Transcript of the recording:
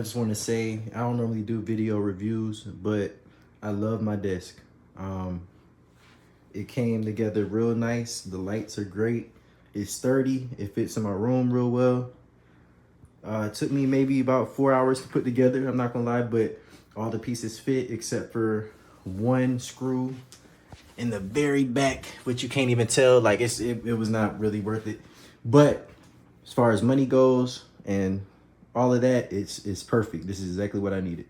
just want to say, I don't normally do video reviews, but I love my desk. It came together real nice. The lights are great. It's sturdy. It fits in my room real well. It took me maybe about 4 hours to put together, I'm not gonna lie, but all the pieces fit except for one screw in the very back, which you can't even tell. Like it was not really worth it. But as far as money goes and all of that, it's perfect. This is exactly what I needed.